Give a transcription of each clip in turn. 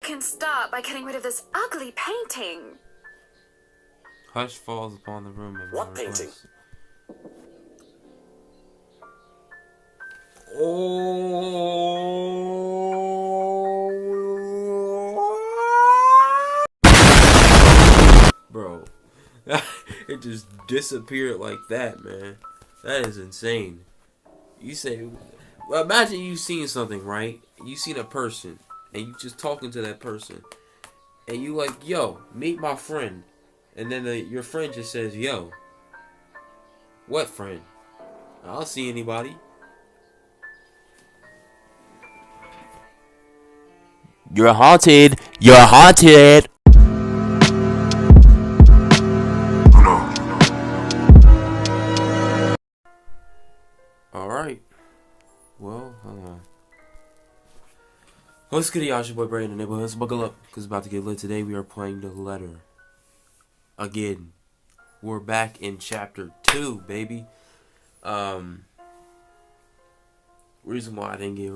can start by getting rid of this ugly painting. Hush falls upon the room at my What painting? request. Oh, bro, it just disappeared like that, man. That is insane. You say, well, imagine you seen something, right? You seen a person, and you just talking to that person, and you like, yo, meet my friend, and then your friend just says, yo, what friend? I don't see anybody. You're haunted. You're haunted. Alright. Well, what's good, y'all? It's your boy Brady in the neighborhood. Let's buckle up, because it's about to get lit. Today we are playing The Letter. Again. We're back in chapter 2, baby. Reason why I didn't get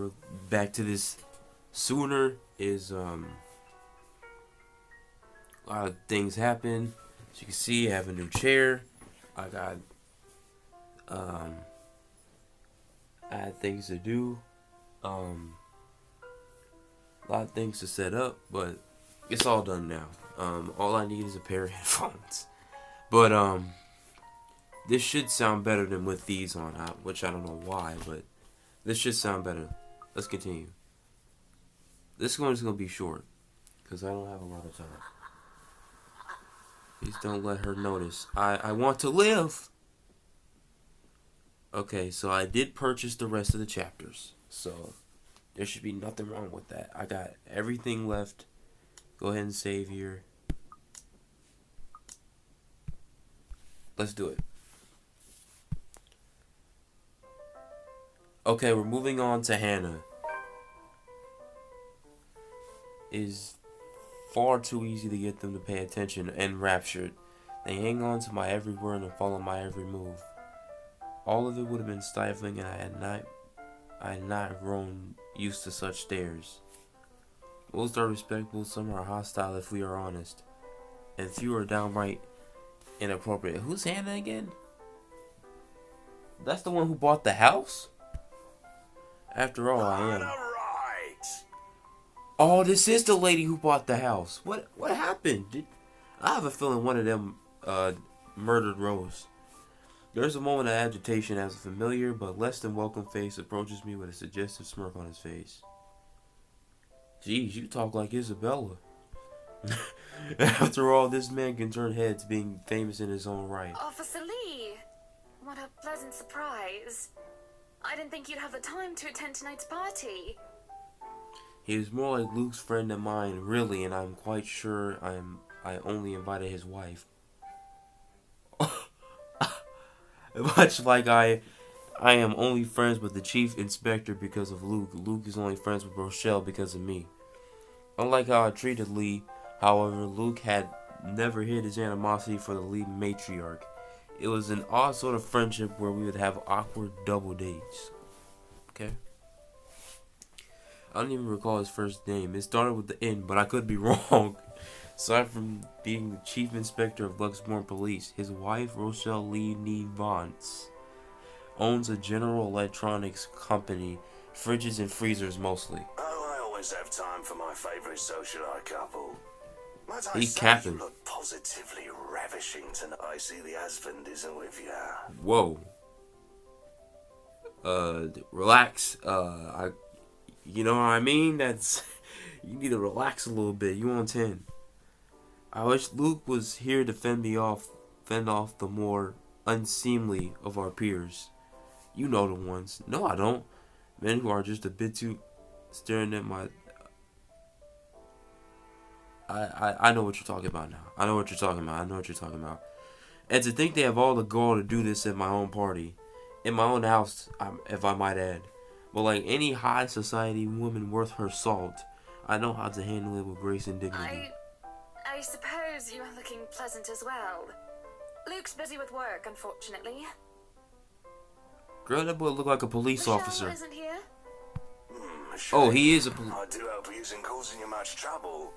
back to this sooner is, a lot of things happen. As you can see, I have a new chair. I got, I had things to do. A lot of things to set up, but it's all done now. All I need is a pair of headphones. But, this should sound better than with these on, which I don't know why, but this should sound better. Let's continue. This one's going to be short, because I don't have a lot of time. Please don't let her notice. I want to live! Okay, so I did purchase the rest of the chapters, so there should be nothing wrong with that. I got everything left. Go ahead and save here. Let's do it. Okay, we're moving on to Hannah. It's far too easy to get them to pay attention and raptured. They hang on to my every word and follow my every move. All of it would have been stifling, and I had not grown used to such stares. Most are respectful, some are hostile if we are honest, and few are downright inappropriate. Who's Hannah again? That's the one who bought the house? After all, I am. Oh, this is the lady who bought the house. What happened? I have a feeling one of them murdered Rose. There's a moment of agitation as a familiar but less than welcome face approaches me with a suggestive smirk on his face. Geez, you talk like Isabella. After all, this man can turn heads, being famous in his own right. Officer Lee, what a pleasant surprise. I didn't think you'd have the time to attend tonight's party. He is more like Luke's friend than mine, really, and I'm quite sure I only invited his wife. Much like I am only friends with the chief inspector because of Luke. Luke is only friends with Rochelle because of me. Unlike how I treated Lee, however, Luke had never hid his animosity for the lead matriarch. It was an odd sort of friendship where we would have awkward double dates. Okay? I don't even recall his first name. It started with the N, but I could be wrong. Aside from being the chief inspector of Luxmore Police, his wife, Rochelle Lee Nevance, owns a General Electronics company, fridges and freezers mostly. Oh, I always have time for my favourite socialite couple. Might I He's say capping. you look positively ravishing tonight. I see the husband isn't with you. Whoa. Relax. You know what I mean? You need to relax a little bit. You on 10. I wish Luke was here to fend off the more unseemly of our peers. You know the ones. No, I don't. Men who are just a bit too staring at my... I know what you're talking about now. I know what you're talking about. And to think they have all the gall to do this at my own party. In my own house, if I might add. But like any high society woman worth her salt, I know how to handle it with grace and dignity. I suppose you are looking pleasant as well. Luke's busy with work, unfortunately. Girl, that boy look like a police Michelle officer. isn't here? Oh, he is a police. I do hope he isn't causing you much trouble.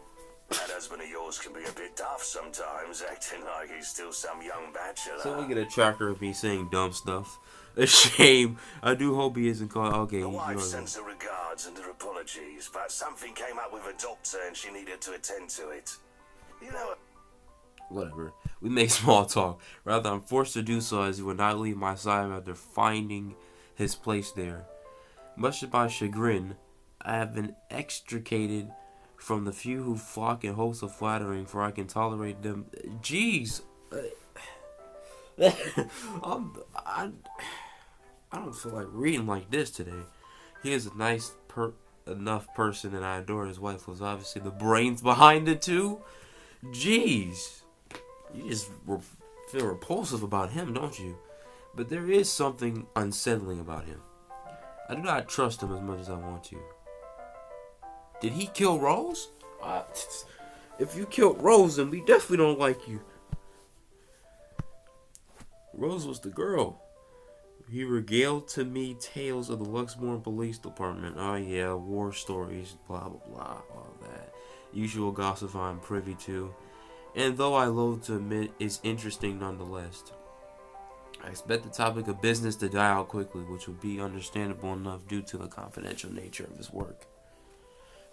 That husband of yours can be a bit daft sometimes, acting like he's still some young bachelor. So we get a tracker of me saying dumb stuff. A shame. I do hope he isn't called. Okay. The You wife know, sends her regards and her apologies, but something came up with a doctor and she needed to attend to it. You know, whatever. We make small talk. Rather, I'm forced to do so as he would not leave my side after finding his place there. Much to my chagrin, I have been extricated from the few who flock in hopes of flattering, for I can tolerate them. Jeez. I don't feel like reading like this today. He is a nice enough person, and I adore his wife. Was obviously the brains behind it too. Jeez, you just feel repulsive about him, don't you? But there is something unsettling about him. I do not trust him as much as I want to. Did he kill Rose? If you killed Rose, then we definitely don't like you. Rose was the girl. He regaled to me tales of the Luxmore Police Department. Oh yeah, war stories, blah blah blah, all that. Usual gossip I'm privy to. And though I loathe to admit, it's interesting nonetheless. I expect the topic of business to die out quickly, which would be understandable enough due to the confidential nature of his work.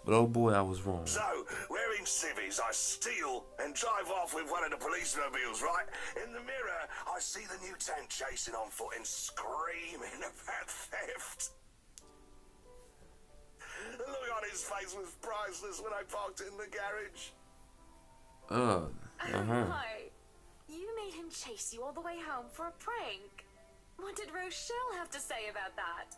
But oh boy, I was wrong. so, wearing civvies, I steal and drive off with one of the police mobiles, right? In the mirror, I see the lieutenant chasing on foot and screaming about theft. The look on his face was priceless when I parked in the garage. Oh my. You made him chase you all the way home for a prank. What did Rochelle have to say about that?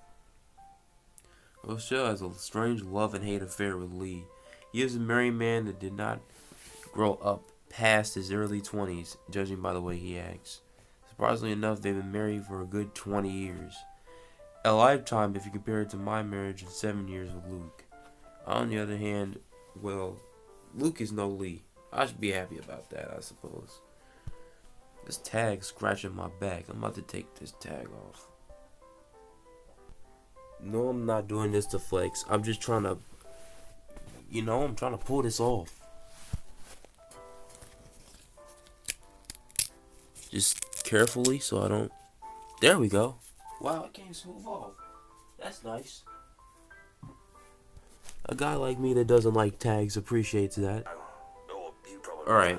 Rochelle has a strange love and hate affair with Lee. He is a married man that did not grow up past his early 20s, judging by the way he acts. Surprisingly enough, they've been married for a good 20 years. A lifetime if you compare it to my marriage of 7 years with Luke. On the other hand, well, Luke is no Lee. I should be happy about that, I suppose. This tag scratching my back. I'm about to take this tag off. No, I'm not doing this to flex. I'm just trying to, I'm trying to pull this off. Just carefully so I don't. There we go. Wow, it can't smooth off. That's nice. A guy like me that doesn't like tags appreciates that. Alright.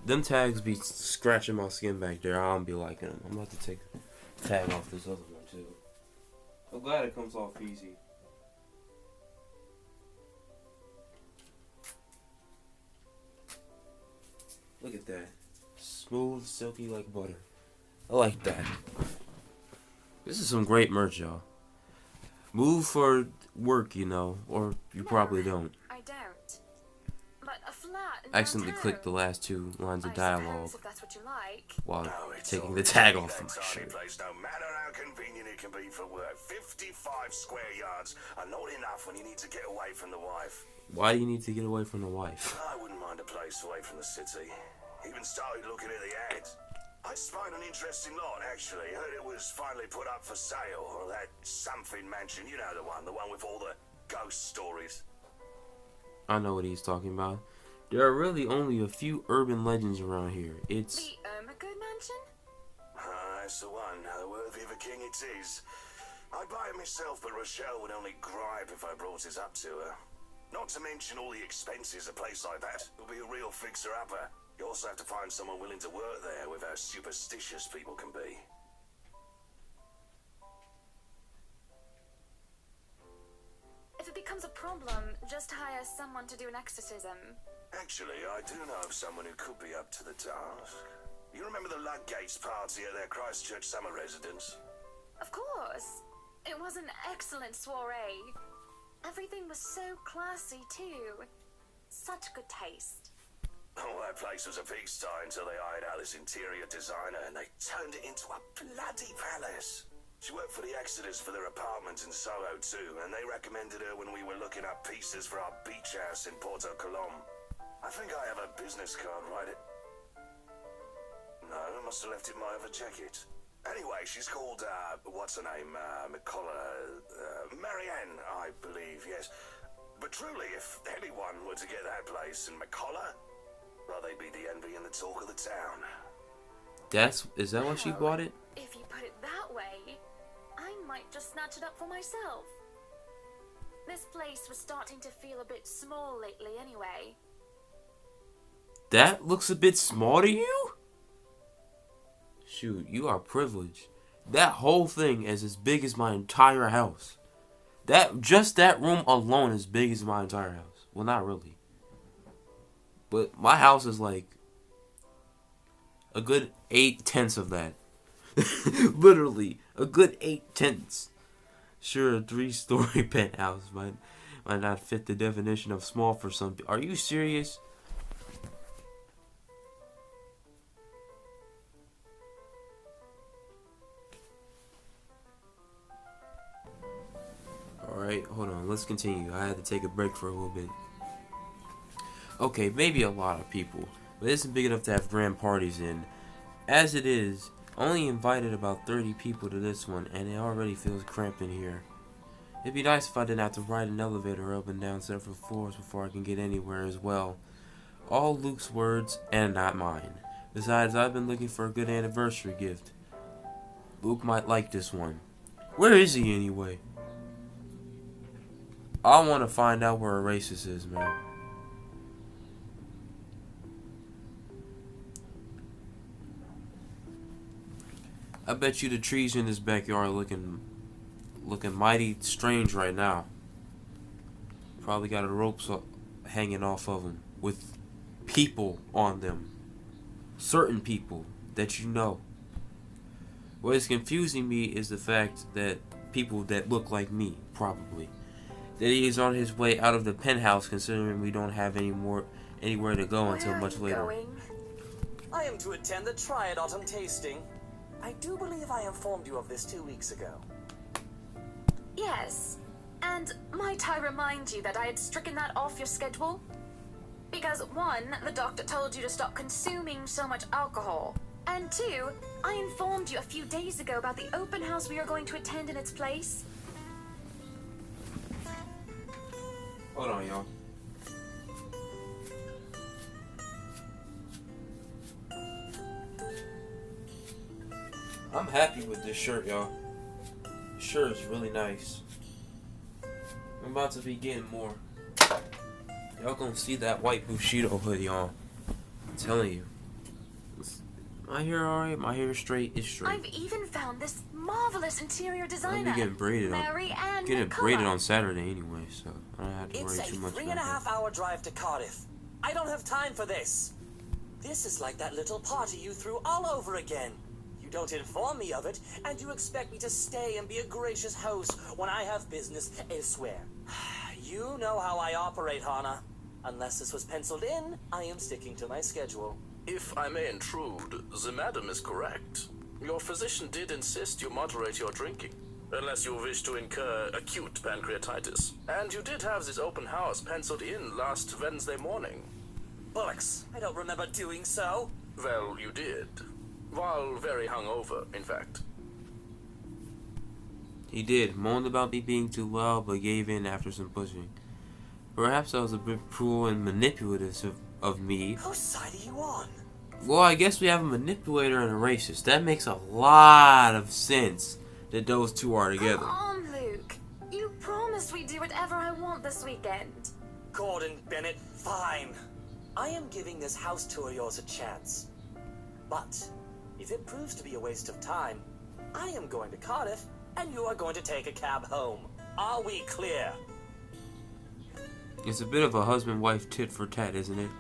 Them tags be scratching my skin back there. I don't be liking them. I'm about to take the tag off this other one too. I'm glad it comes off easy. Look at that. Smooth, silky like butter. I like that. This is some great merch, y'all. Move for work, or you probably don't. I don't. But a flat I accidentally downtown. clicked the last two lines of I dialogue suppose if that's what you like. while No, it's taking all the right. tag off That of my tiny shirt. place, no matter how convenient it can be for work, 55 square yards are not enough when you need to get away from the wife. Why do you need to get away from the wife? I wouldn't mind a place away from the city. Even started looking at the ads. I spied an interesting lot, actually. Heard it was finally put up for sale. Or that something mansion, you know the one with all the ghost stories. I know what he's talking about. There are really only a few urban legends around here. It's The Ermagood Mansion? That's the one. Worthy of a king it is. I'd buy it myself, but Rochelle would only gripe if I brought it up to her. Not to mention all the expenses a place like that. It would be a real fixer-upper. You also have to find someone willing to work there with how superstitious people can be. If it becomes a problem, just hire someone to do an exorcism. Actually, I do know of someone who could be up to the task. You remember the Ludgates party at their Christchurch summer residence? Of course. It was an excellent soiree. Everything was so classy, too. Such good taste. Oh, that place was a pigsty until they hired out this interior designer and they turned it into a bloody palace. She worked for the Exodus for their apartment in Soho too, and they recommended her when we were looking up pieces for our beach house in Porto Colom. I think I have a business card, right? No, I must have left it in my other jacket. Anyway, she's called, what's her name? Marianne, I believe, yes. But truly, if anyone were to get that place in McCullough, well, they'd be the envy and the talk of the town. Is that why she bought it? If you put it that way, I might just snatch it up for myself. This place was starting to feel a bit small lately anyway. That looks a bit small to you? Shoot, you are privileged. That whole thing is as big as my entire house. Just that room alone is big as my entire house. Well, not really. But my house is like a good 8/10 of that. Literally, a good 8/10. Sure, a 3-story penthouse might not fit the definition of small for some people. Are you serious? Alright, hold on. Let's continue. I had to take a break for a little bit. Okay, maybe a lot of people, but it isn't big enough to have grand parties in. As it is, only invited about 30 people to this one, and it already feels cramped in here. It'd be nice if I didn't have to ride an elevator up and down several floors before I can get anywhere as well. All Luke's words, and not mine. Besides, I've been looking for a good anniversary gift. Luke might like this one. Where is he anyway? I want to find out where Oasis is, man. I bet you the trees in this backyard are looking mighty strange right now. Probably got a rope hanging off of them with people on them. Certain people that you know. What is confusing me is the fact that people that look like me, probably. That he is on his way out of the penthouse, considering we don't have anywhere to go until much later. Going? I am to attend the Triad Autumn Tasting. I do believe I informed you of this 2 weeks ago. Yes. And might I remind you that I had stricken that off your schedule? Because 1, the doctor told you to stop consuming so much alcohol. And 2, I informed you a few days ago about the open house we are going to attend in its place. Hold on, y'all. I'm happy with this shirt, y'all. This shirt is really nice. I'm about to be getting more. Y'all gonna see that white Bushido hood, y'all. I'm telling you. My hair alright, my hair straight, it's straight. I've even found this marvelous interior I'll designer. be getting braided Mary Ann braided McCullough. on Saturday anyway, so I don't have to It's worry a too much 3.5-hour drive to Cardiff. I don't have time for this. This is like that little party you threw all over again. You don't inform me of it, and you expect me to stay and be a gracious host when I have business elsewhere. You know how I operate, Hana. Unless this was penciled in, I am sticking to my schedule. If I may intrude, the madam is correct. Your physician did insist you moderate your drinking, unless you wish to incur acute pancreatitis. And you did have this open house penciled in last Wednesday morning. Bullocks, I don't remember doing so. Well, you did. While very hungover, in fact. He did. Moaned about me being too loud, but gave in after some pushing. Perhaps I was a bit cruel and manipulative of me. Whose side are you on? Well, I guess we have a manipulator and a racist. That makes a lot of sense that those two are together. Come on, Luke. You promised we'd do whatever I want this weekend. Gordon Bennett, fine. I am giving this house tour of yours a chance. But if it proves to be a waste of time, I am going to Cardiff, and you are going to take a cab home. Are we clear? It's a bit of a husband-wife tit-for-tat, isn't it?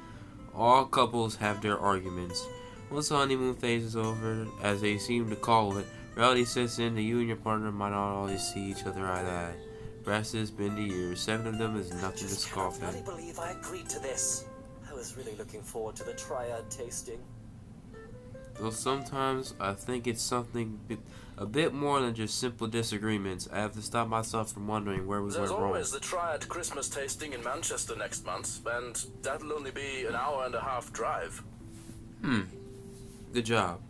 All couples have their arguments. Once the honeymoon phase is over, as they seem to call it, reality sets in. The you and your partner might not always see each other eye to eye. Perhaps it's been the years. 7 of them is nothing to scoff I at. really believe I agreed to this. I was really looking forward to the Triad tasting. Though sometimes I think it's something a bit more than just simple disagreements. I have to stop myself from wondering where we There's went wrong. always the Triad Christmas tasting in Manchester next month, and that'll only be an hour and a half drive. Good job.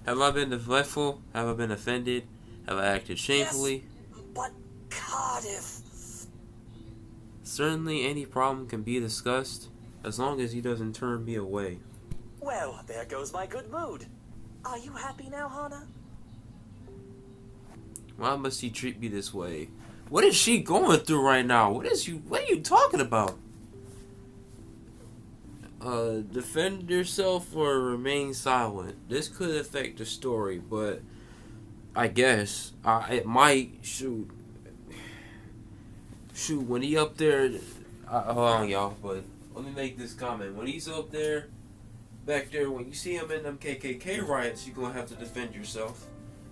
Have I been neglectful? Have I been offended? Have I acted shamefully? Yes, but Cardiff. Certainly any problem can be discussed, as long as he doesn't turn me away. Well, there goes my good mood. Are you happy now, Hana? Why must he treat me this way? What is she going through right now? What are you talking about? Defend yourself or remain silent. This could affect the story, but I guess it might. Shoot, when he up there, hold on, y'all. But let me make this comment. When he's up there, back there, when you see him in them KKK riots, you're gonna have to defend yourself,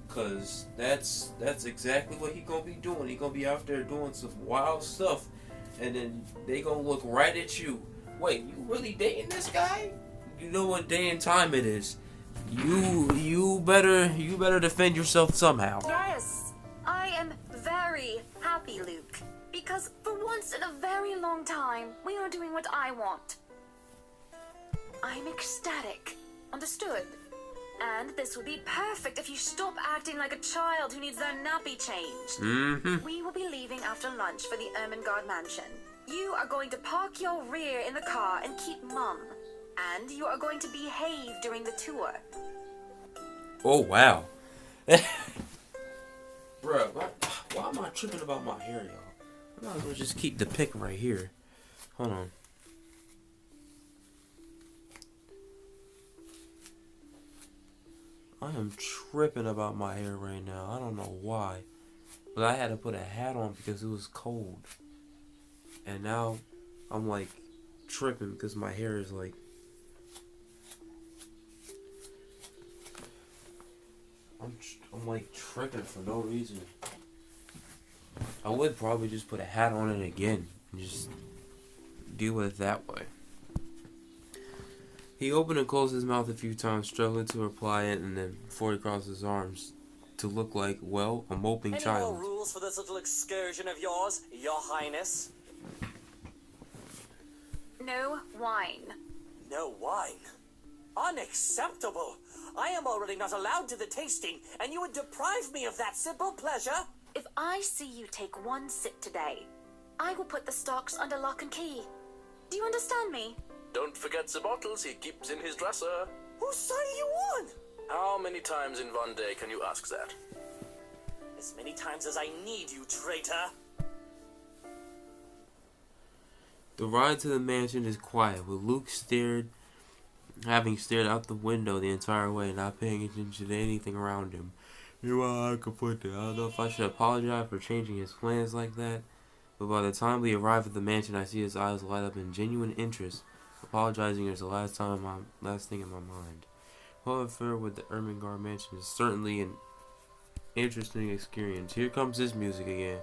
cause that's exactly what he gonna be doing. He gonna be out there doing some wild stuff, and then they gonna look right at you. Wait, you really dating this guy? You know what day and time it is. You better defend yourself somehow. Yes, I am very happy, Luke. Because for once in a very long time, we are doing what I want. I'm ecstatic. Understood? And this would be perfect if you stop acting like a child who needs their nappy changed. Mm-hmm. We will be leaving after lunch for the Ermengarde mansion. You are going to park your rear in the car and keep mum. And you are going to behave during the tour. Oh, wow. Bruh, why am I tripping about my hair, y'all? I might as well just keep the pic right here. Hold on. I am tripping about my hair right now. I don't know why. But I had to put a hat on because it was cold. And now I'm like tripping because my hair is like... I'm like tripping for no reason. I would probably just put a hat on it again and just deal with it that way. He opened and closed his mouth a few times, struggling to reply it, and then before he crossed his arms to look like, well, a moping Any child. more rules for this little excursion of yours, Your Highness? No wine. No wine? Unacceptable! I am already not allowed to the tasting, and you would deprive me of that simple pleasure? If I see you take one sip today, I will put the stocks under lock and key. Do you understand me? Don't forget the bottles he keeps in his dresser. Whose side are you on? How many times in one day can you ask that? As many times as I need you, traitor. The ride to the mansion is quiet, with Luke having stared out the window the entire way, not paying attention to anything around him. Meanwhile, I don't know if I should apologize for changing his plans like that, but by the time we arrive at the mansion, I see his eyes light up in genuine interest. Apologizing is the last thing in my mind. However, with the Ermengarde mansion is certainly an interesting experience. Here comes this music again.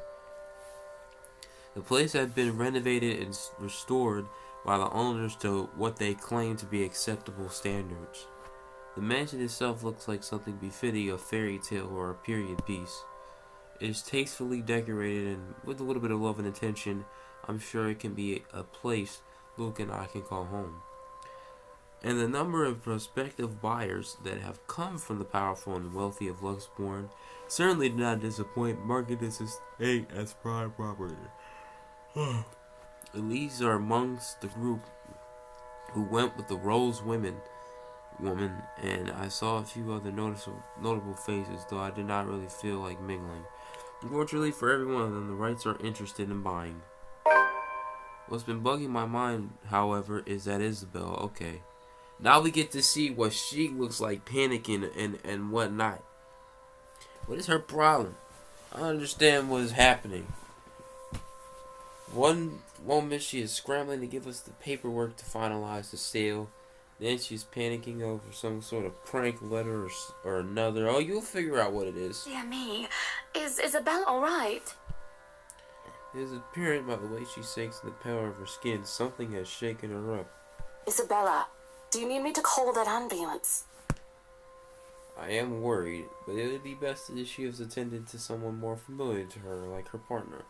The place had been renovated and restored by the owners to what they claim to be acceptable standards. The mansion itself looks like something befitting a fairy tale or a period piece. It is tastefully decorated, and with a little bit of love and attention, I'm sure it can be a place Luke and I can call home. And the number of prospective buyers that have come from the powerful and wealthy of Luxbourne certainly did not disappoint, marking this estate as prime property. These are amongst the group who went with the Rose woman, and I saw a few other notable faces, though I did not really feel like mingling. Unfortunately for every one of them, the Wrights are interested in buying. What's been bugging my mind, however, is that Isabel. Okay, now we get to see what she looks like, panicking and whatnot. What is her problem? I don't understand what is happening. One moment she is scrambling to give us the paperwork to finalize the sale. Then she's panicking over some sort of prank letter or another. Oh, you'll figure out what it is. Dear me. Is Isabel alright? It is apparent by the way she shakes in the pallor of her skin. Something has shaken her up. Isabella, do you need me to call that ambulance? I am worried, but it would be best if she was attended to someone more familiar to her, like her partner.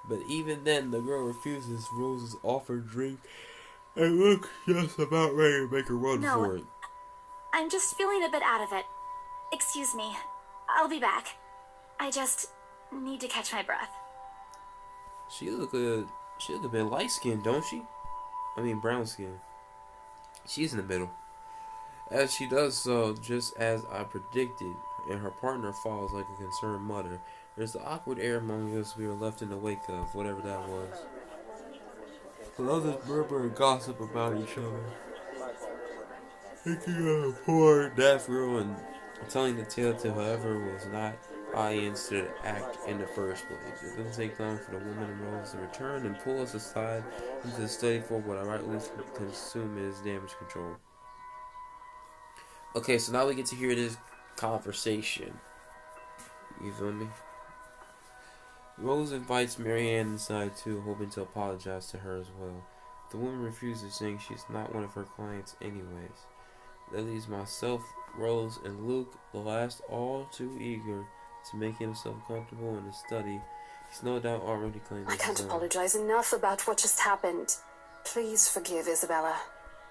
But even then, the girl refuses Rose's offered drink and looks just about ready to make a run for it. I'm just feeling a bit out of it. Excuse me. I'll be back. I just need to catch my breath. She look a bit light skinned, don't she? I mean brown skin. She's in the middle. As she does so, just as I predicted, and her partner falls like a concerned mother, there's the awkward air among us we were left in the wake of, whatever that was. So others murmur and gossip about each other. Thinking of a poor deaf girl and telling the tale to whoever was not audience to the act in the first place. It doesn't take long for the woman in Rose to return and pull us aside into the study for what I rightly consume as damage control. Okay, so now we get to hear this conversation. You feel me? Rose invites Marianne inside too, hoping to apologize to her as well. The woman refuses, saying she's not one of her clients anyways. That leaves myself, Rose, and Luke, the last, all too eager to make himself comfortable in the study. He's no doubt already claimed I can't apologize enough about what just happened. Please forgive Isabella.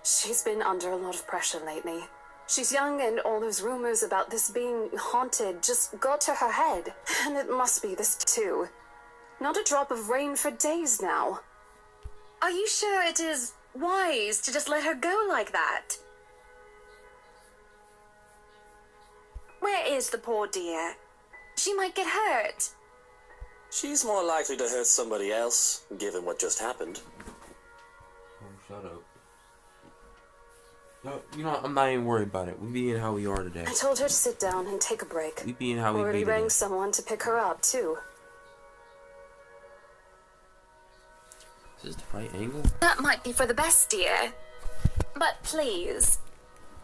She's been under a lot of pressure lately. She's young, and all those rumors about this being haunted just got to her head. And it must be this too. Not a drop of rain for days now. Are you sure it is wise to just let her go like that? Where is the poor dear? She might get hurt. She's more likely to hurt somebody else, given what just happened. Oh, shut up. No, you know, I'm not even worried about it. We being how we are today. I told her to sit down and take a break. We being how we Already be today. rang someone to pick her up, too. Is this the right angle? That might be for the best, dear. But please,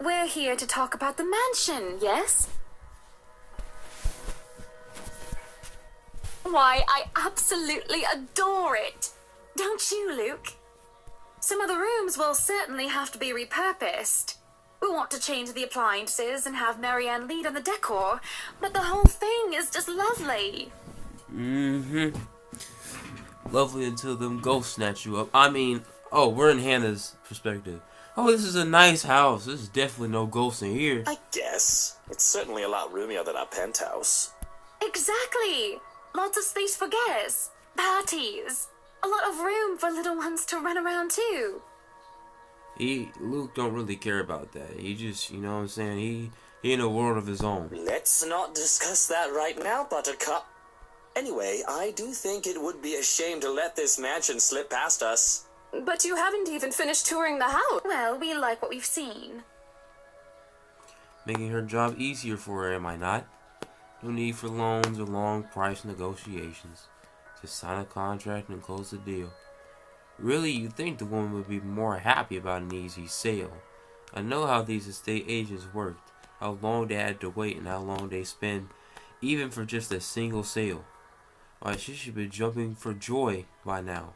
we're here to talk about the mansion, yes? Why, I absolutely adore it. Don't you, Luke? Some of the rooms will certainly have to be repurposed. We want to change the appliances and have Marianne lead on the decor, but the whole thing is just lovely. Mm-hmm. Lovely until them ghosts snatch you up. I mean, oh, we're in Hannah's perspective. Oh, this is a nice house. There's definitely no ghosts in here. I guess. It's certainly a lot roomier than our penthouse. Exactly. Lots of space for guests, parties, a lot of room for little ones to run around too. Luke don't really care about that. He just, you know what I'm saying? He in a world of his own. Let's not discuss that right now, Buttercup. Anyway, I do think it would be a shame to let this mansion slip past us. But you haven't even finished touring the house. Well, we like what we've seen. Making her job easier for her, am I not? No need for loans or long price negotiations. Just sign a contract and close the deal. Really, you'd think the woman would be more happy about an easy sale. I know how these estate agents worked, how long they had to wait and how long they spend, even for just a single sale. Why, she should be jumping for joy by now.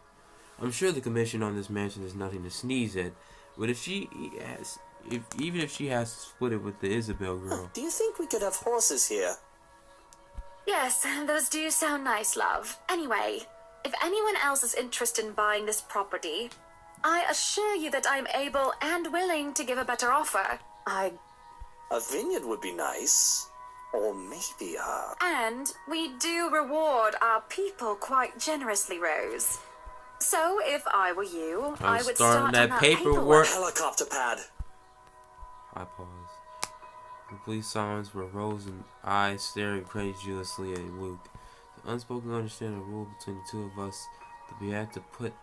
I'm sure the commission on this mansion is nothing to sneeze at, but even if she has to split it with the Isabel girl. Do you think we could have horses here? Yes, those do sound nice, love. Anyway, if anyone else is interested in buying this property, I assure you that I'm able and willing to give a better offer. A vineyard would be nice. Or maybe And we do reward our people quite generously, Rose. So, if I were you, I would start on that paperwork. Helicopter pad. I pause. Complete silence where Rose and I stare incredulously at Luke. The unspoken understanding rule between the two of us that we have to put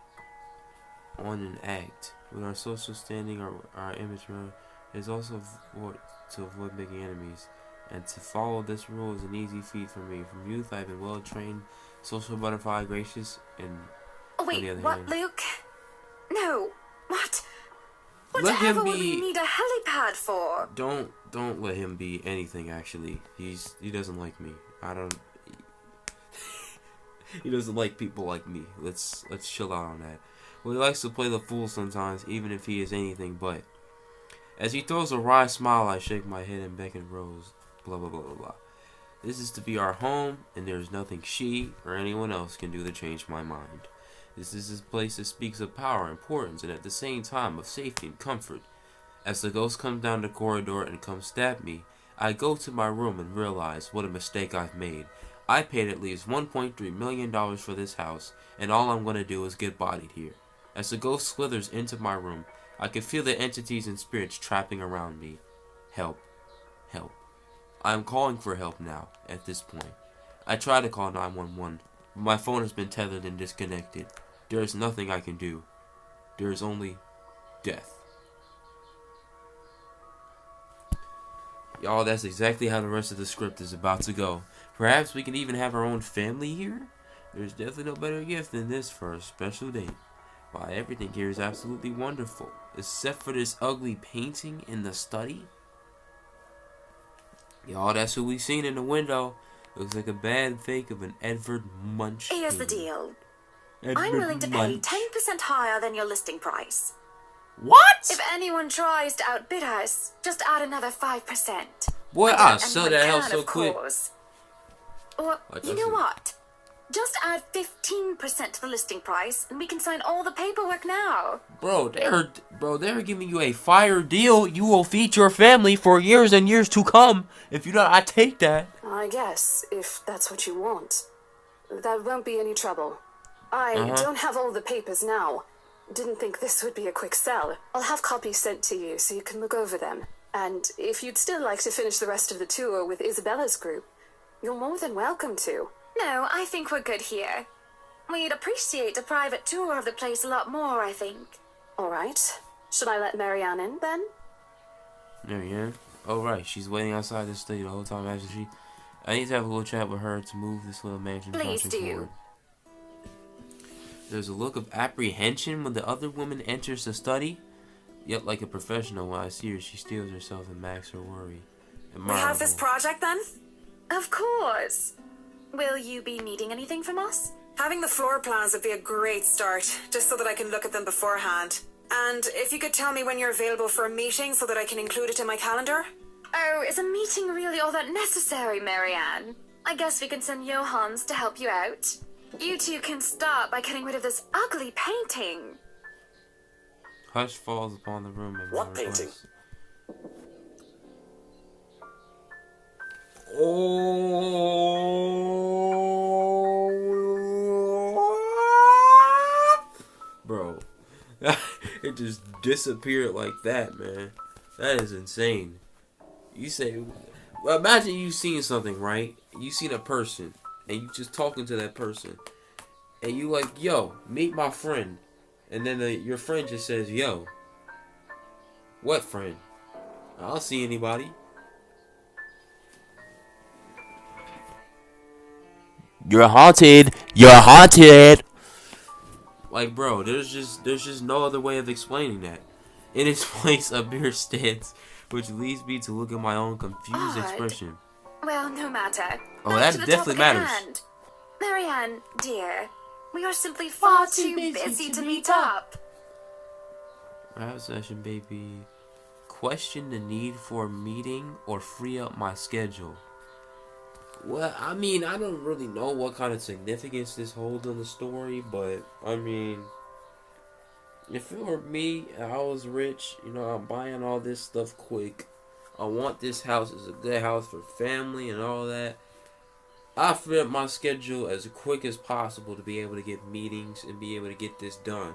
on an act. With our social standing, our image, it is also to avoid making enemies. And to follow this rule is an easy feat for me. From youth, I've been well trained, social butterfly, gracious, and wait, what, hand. Luke? No, what? Let him Whatever be. would we need a helipad for? Don't let him be anything. Actually, he doesn't like me. He doesn't like people like me. Let's chill out on that. Well, he likes to play the fool sometimes, even if he is anything but. As he throws a wry smile, I shake my head and beckon Rose. Blah blah blah blah blah. This is to be our home, and there is nothing she or anyone else can do to change my mind. This is a place that speaks of power, importance, and at the same time of safety and comfort. As the ghost comes down the corridor and comes stab me, I go to my room and realize what a mistake I've made. I paid at least $1.3 million for this house, and all I'm gonna do is get bodied here. As the ghost slithers into my room, I can feel the entities and spirits trapping around me. Help. Help. I am calling for help now, at this point. I try to call 911, but my phone has been tethered and disconnected. There is nothing I can do. There is only death. Y'all, that's exactly how the rest of the script is about to go. Perhaps we can even have our own family here? There's definitely no better gift than this for a special day. Why, everything here is absolutely wonderful, except for this ugly painting in the study. Y'all, that's who we seen in the window. Looks like a bad fake of an Edvard Munch. Here's the deal. I'm Edvard willing to pay Munch. 10% higher than your listing price. What? If anyone tries to outbid us, just add another 5%. Boy, And I'll then sell anyone that house can, so of quick. course. Or, Like you I know said. what? Just add 15% to the listing price, and we can sign all the paperwork now. Bro, they're giving you a fire deal. You will feed your family for years and years to come. If you don't, I take that. I guess, if that's what you want. That won't be any trouble. I don't have all the papers now. Didn't think this would be a quick sell. I'll have copies sent to you so you can look over them. And if you'd still like to finish the rest of the tour with Isabella's group, you're more than welcome to. No, I think we're good here. We'd appreciate a private tour of the place a lot more, I think. All right. Should I let Marianne in, then? Marianne? Oh, right. She's waiting outside the studio the whole time after she... I need to have a little chat with her to move this little mansion Please project do. forward. There's a look of apprehension when the other woman enters the study. Yet, like a professional, when I see her, she steels herself and masks her worry. We have this Admirable. project, then? Of course. Will you be needing anything from us? Having the floor plans would be a great start, just so that I can look at them beforehand. And if you could tell me when you're available for a meeting so that I can include it in my calendar? Oh, is a meeting really all that necessary, Marianne? I guess we can send Johans to help you out. You two can start by getting rid of this ugly painting. Hush falls upon the room. At my What painting? request. Oh, bro, it just disappeared like that, man. That is insane. You say, well, imagine you seen something, right? You seen a person, and you just talking to that person, and you like, yo, meet my friend, and then your friend just says, yo, what friend? I don't see anybody. You're haunted. You're haunted. Like, bro, there's just no other way of explaining that. In its place, a beer stands, which leads me to look at my own confused Odd. expression. Well, no matter. Oh, Back that to the definitely topic at matters. hand. Marianne, dear, we are simply far too busy to meet up. Rap session, baby. Question the need for a meeting or free up my schedule. Well, I mean, I don't really know what kind of significance this holds on the story, but I mean, if it were me and I was rich, you know, I'm buying all this stuff quick. I want this house as a good house for family and all that. I free up my schedule as quick as possible to be able to get meetings and be able to get this done.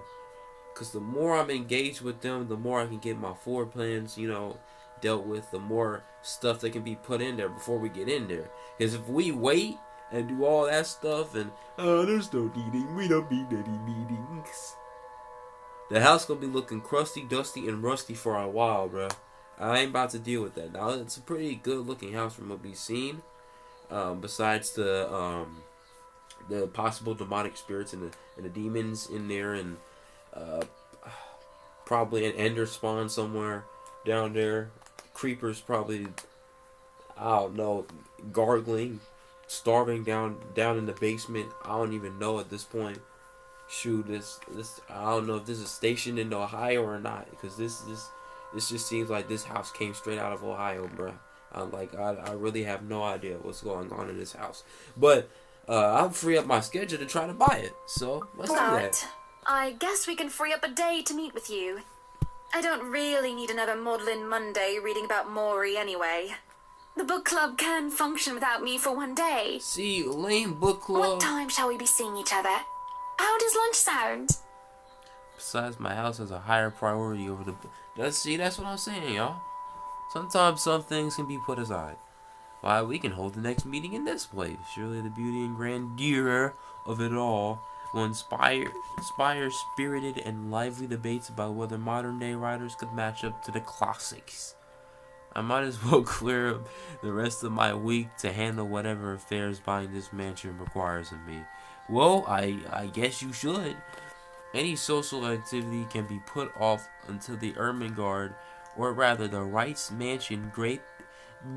Because the more I'm engaged with them, the more I can get my floor plans, you know, dealt with, the more stuff that can be put in there before we get in there. Because if we wait and do all that stuff and, oh, there's no meeting, we don't need any meetings, the house gonna be looking crusty, dusty, and rusty for a while, bruh. I ain't about to deal with that. Now, it's a pretty good looking house from what we've seen. Besides the possible demonic spirits and the demons in there, and probably an ender spawn somewhere down there. Creepers probably, I don't know, gargling, starving down in the basement. I don't even know at this point. Shoot, this I don't know if this is stationed in Ohio or not, because this just seems like this house came straight out of Ohio, bruh. I really have no idea what's going on in this house. But I'll free up my schedule to try to buy it. So let's do that. But I guess we can free up a day to meet with you. I don't really need another Maudlin Monday reading about Maury anyway. The book club can function without me for one day. See, lame book club. What time shall we be seeing each other? How does lunch sound? Besides, my house has a higher priority over the. That's what I'm saying, y'all. Sometimes some things can be put aside. Why, we can hold the next meeting in this place. Surely the beauty and grandeur of it all will inspire spirited and lively debates about whether modern day writers could match up to the classics. I might as well clear up the rest of my week to handle whatever affairs buying this mansion requires of me. Well, I guess you should. Any social activity can be put off until the Ermengarde, or rather the Wright's Mansion great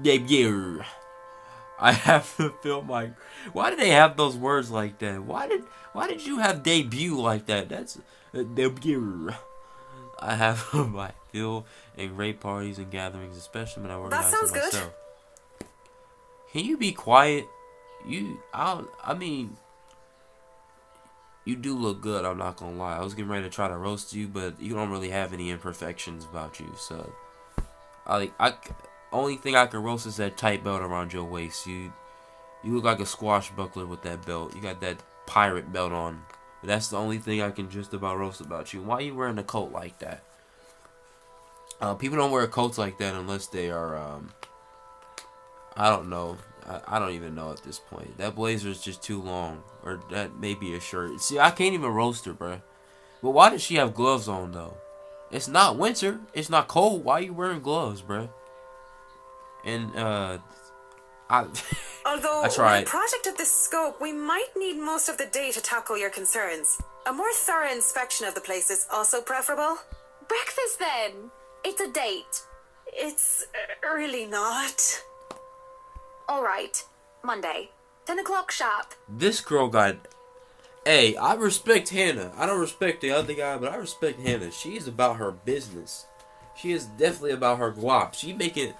debut. I have to feel my. Why did they have those words like that? Why did you have debut like that? That's debut. I have my fill in great parties and gatherings, especially when I organize sounds it myself. good. Can you be quiet? I mean, you do look good. I'm not gonna lie. I was getting ready to try to roast you, but you don't really have any imperfections about you. So, only thing I can roast is that tight belt around your waist. You look like a swashbuckler with that belt. You got that pirate belt on. But that's the only thing I can just about roast about you. Why are you wearing a coat like that? People don't wear coats like that unless they are, I don't know. I don't even know at this point. That blazer is just too long. Or that may be a shirt. See, I can't even roast her, bruh. But why does she have gloves on, though? It's not winter. It's not cold. Why are you wearing gloves, bruh? And, Although, I tried. with a project of this scope, we might need most of the day to tackle your concerns. A more thorough inspection of the place is also preferable. Breakfast then! It's a date. It's really not. Alright, Monday, 10 o'clock sharp. This girl got. Hey, I respect Hannah. I don't respect the other guy, but I respect Hannah. She is about her business. She is definitely about her guap. She making.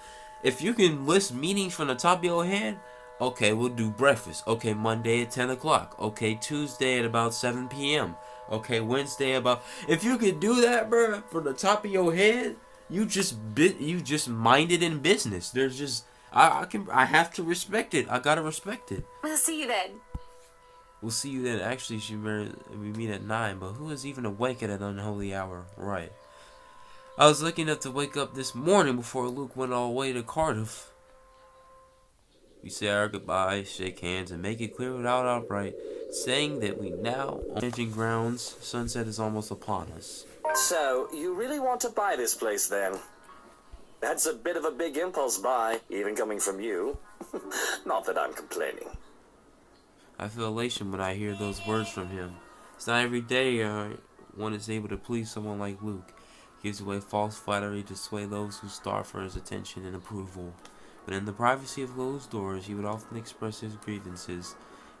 If you can list meetings from the top of your head, okay, we'll do breakfast. Okay, Monday at 10 o'clock. Okay, Tuesday at about 7 p.m. Okay, Wednesday about. If you could do that, bruh, from the top of your head, you just minded in business. There's just. I have to respect it. I gotta respect it. We'll see you then. We'll see you then. Actually, we meet at 9, but who is even awake at that unholy hour? Right. I was lucky enough to wake up this morning before Luke went all the way to Cardiff. We say our goodbyes, shake hands, and make it clear without outright saying that we now on mansion grounds. Sunset is almost upon us. So, you really want to buy this place then? That's a bit of a big impulse buy, even coming from you. Not that I'm complaining. I feel elation when I hear those words from him. It's not every day one is able to please someone like Luke. He gives away false flattery to sway those who starve for his attention and approval. But in the privacy of closed doors, he would often express his grievances.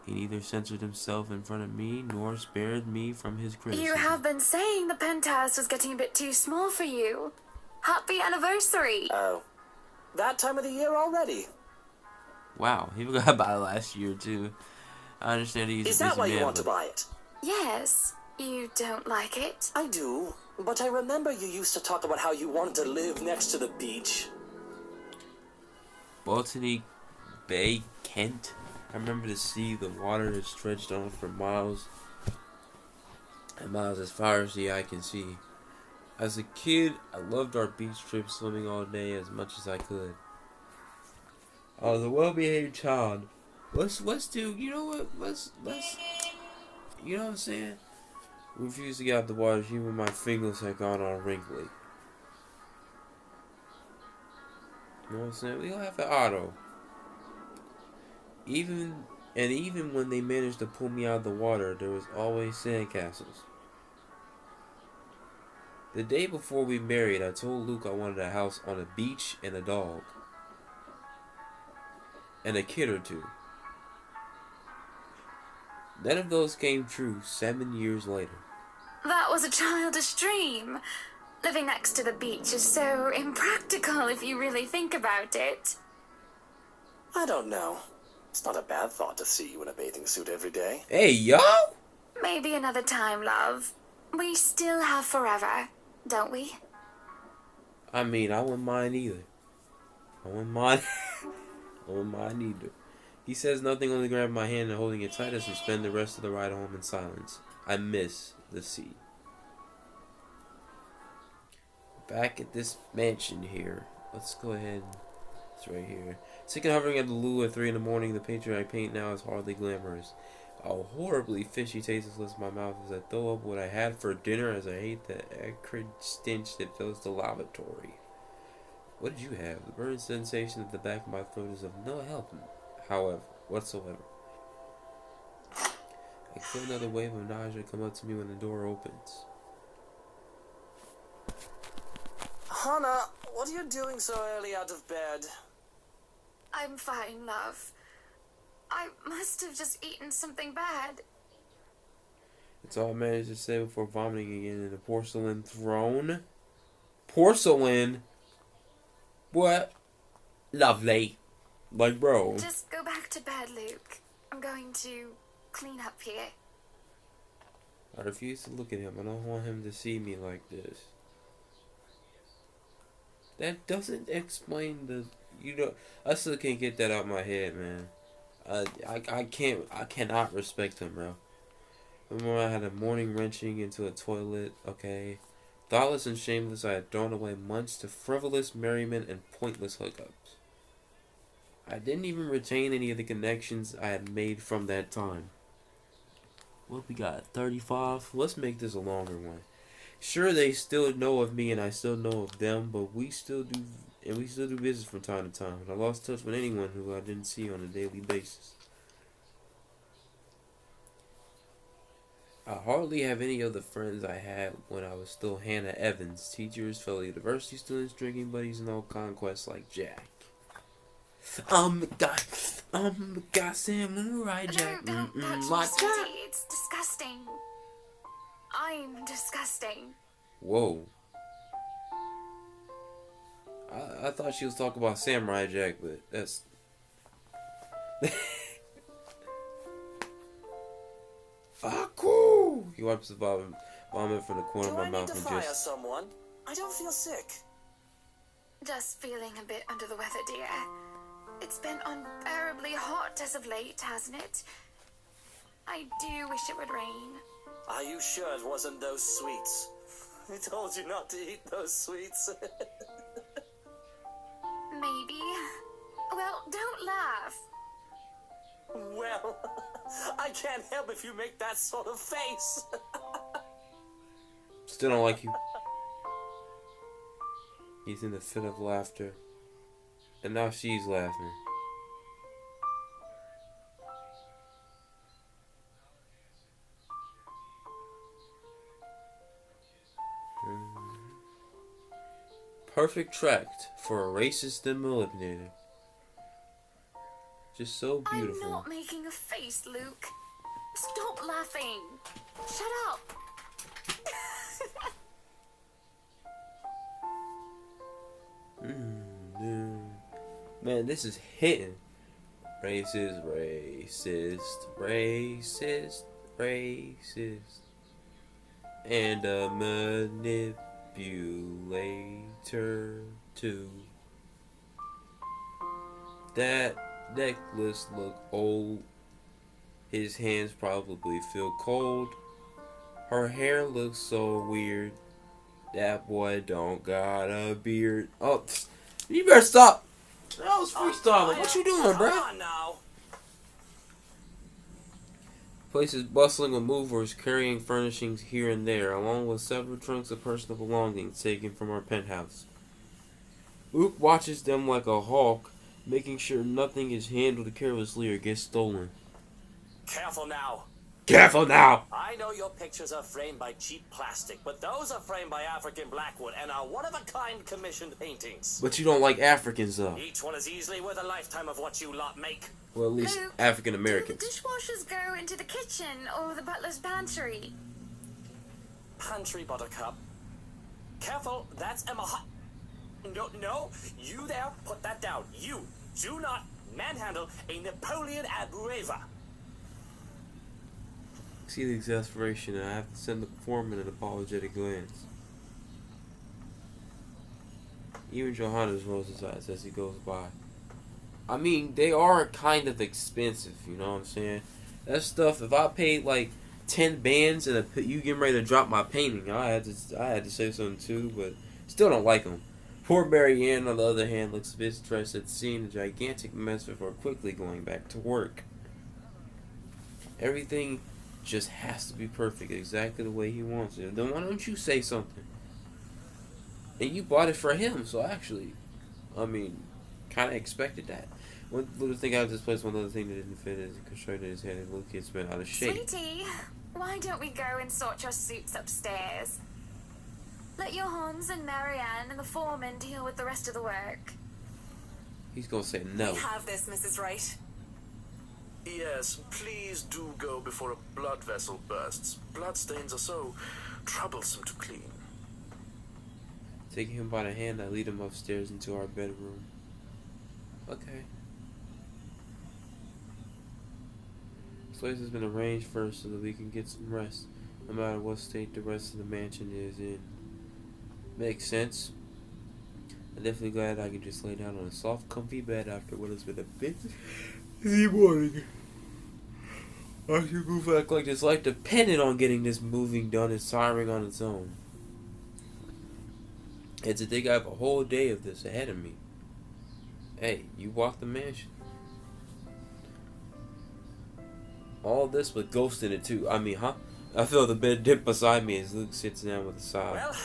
He neither censored himself in front of me, nor spared me from his criticism. You have been saying the penthouse was getting a bit too small for you. Happy anniversary! Oh. That time of the year already? Wow, he forgot about it last year, too. I understand he's a busy man. Is that why you want to buy it? Yes. You don't like it? I do, but I remember you used to talk about how you wanted to live next to the beach. Botany Bay, Kent. I remember the sea, the water that stretched on for miles and miles as far as the eye can see. As a kid, I loved our beach trips, swimming all day as much as I could. I was a well-behaved child. Let's do, you know what, let's, you know what I'm saying? Refused to get out the water even when my fingers had gone all wrinkly. You know what I'm saying? We all have an auto. Even when they managed to pull me out of the water, there was always sandcastles. The day before we married, I told Luke I wanted a house on a beach and a dog. And a kid or two. None of those came true 7 years later. That was a childish dream. Living next to the beach is so impractical if you really think about it. I don't know. It's not a bad thought to see you in a bathing suit every day. Hey, yo! Maybe another time, love. We still have forever, don't we? I mean, I wouldn't mind either. I wouldn't mind. I wouldn't mind either. He says nothing, only grabbing my hand and holding it tight as we spend the rest of the ride home in silence. I miss the sea. Back at this mansion here. Let's go ahead. It's right here. Sick and hovering at the loo at 3 in the morning. The picture I paint now is hardly glamorous. A horribly fishy taste is in my mouth as I throw up what I had for dinner, as I hate the acrid stench that fills the lavatory. What did you have? The burning sensation at the back of my throat is of no help, however, whatsoever. I feel another wave of nausea come up to me when the door opens. Hannah, what are you doing so early out of bed? I'm fine, love. I must have just eaten something bad. It's all I managed to say before vomiting again in a porcelain throne. Porcelain? What? Lovely. Like, bro. Just go back to bed, Luke. I'm going to clean up here. I refuse to look at him. I don't want him to see me like this. That doesn't explain the... You know, I still can't get that out of my head, man. I cannot respect him, bro. Remember I had a morning wrenching into a toilet, okay? Thoughtless and shameless, I had thrown away months to frivolous merriment and pointless hookups. I didn't even retain any of the connections I had made from that time. What we got, 35? Let's make this a longer one. Sure, they still know of me and I still know of them, but we still do business from time to time. I lost touch with anyone who I didn't see on a daily basis. I hardly have any of the friends I had when I was still Hannah Evans. Teachers, fellow university students, drinking buddies, and all conquests like Jack. God, Samurai Jack. Don't touch me, sweetie. It's disgusting. I'm disgusting. Whoa. I thought she was talking about Samurai Jack, but that's... Aku! He wipes the vomit from the corner of my mouth and just... someone? I don't feel sick. Just feeling a bit under the weather, dear. It's been unbearably hot as of late, hasn't it? I do wish it would rain. Are you sure it wasn't those sweets? I told you not to eat those sweets. Maybe. Well, don't laugh. Well, I can't help if you make that sort of face. Still don't like you. He's in a fit of laughter. And now she's laughing. Perfect tract for a racist and eliminator. Just so beautiful. I'm not making a face, Luke. Stop laughing. Shut up. Man, this is hitting. Racist, racist, racist, racist. And a manipulator too. That necklace look old. His hands probably feel cold. Her hair looks so weird. That boy don't got a beard. Oh, you better stop. That was freestyling. What you doing, bro? Come on now. Place is bustling with movers carrying furnishings here and there, along with several trunks of personal belongings taken from our penthouse. Luke watches them like a hawk, making sure nothing is handled carelessly or gets stolen. Careful now. Careful now! I know your pictures are framed by cheap plastic, but those are framed by African Blackwood and are one-of-a-kind commissioned paintings. But you don't like Africans, though. Each one is easily worth a lifetime of what you lot make. Well, at least Luke, African do Americans. the dishwashers go into the kitchen or the butler's pantry? Pantry, Buttercup. Careful, That's Emma No, you there, put that down. You do not manhandle a Napoleon Abreva. See the exasperation, and I have to send the foreman an apologetic glance. Even Johannes rolls his eyes as he goes by. I mean, they are kind of expensive, you know what I'm saying? That stuff, if I paid like 10 bands and you getting ready to drop my painting, I had to say something too, but still don't like them. Poor Marianne, on the other hand, looks a bit stressed at seeing the gigantic mess before quickly going back to work. Everything just has to be perfect, exactly the way he wants it. Then why don't you say something? And you bought it for him, so actually, I mean, kind of expected that. One little thing out of this place, one other thing that didn't fit is the constraint in his head, and the little kid's been out of shape. Sweetie, why don't we go and sort your suits upstairs? Let your Hans and Marianne and the foreman deal with the rest of the work. He's gonna say no. We have this, Mrs. Wright. Yes, please do go before a blood vessel bursts. Bloodstains are so troublesome to clean. Taking him by the hand, I lead him upstairs into our bedroom. Okay. This place has been arranged first so that we can get some rest, no matter what state the rest of the mansion is in. Makes sense. I'm definitely glad I can just lay down on a soft, comfy bed after what has been a busy morning. I should move act like this life depended on getting this moving done and siring on its own. And to think I have a whole day of this ahead of me. Hey, you walk the mansion. All this with ghosts in it too. I mean, huh? I feel the bed dip beside me as Luke sits down with a sigh. Well,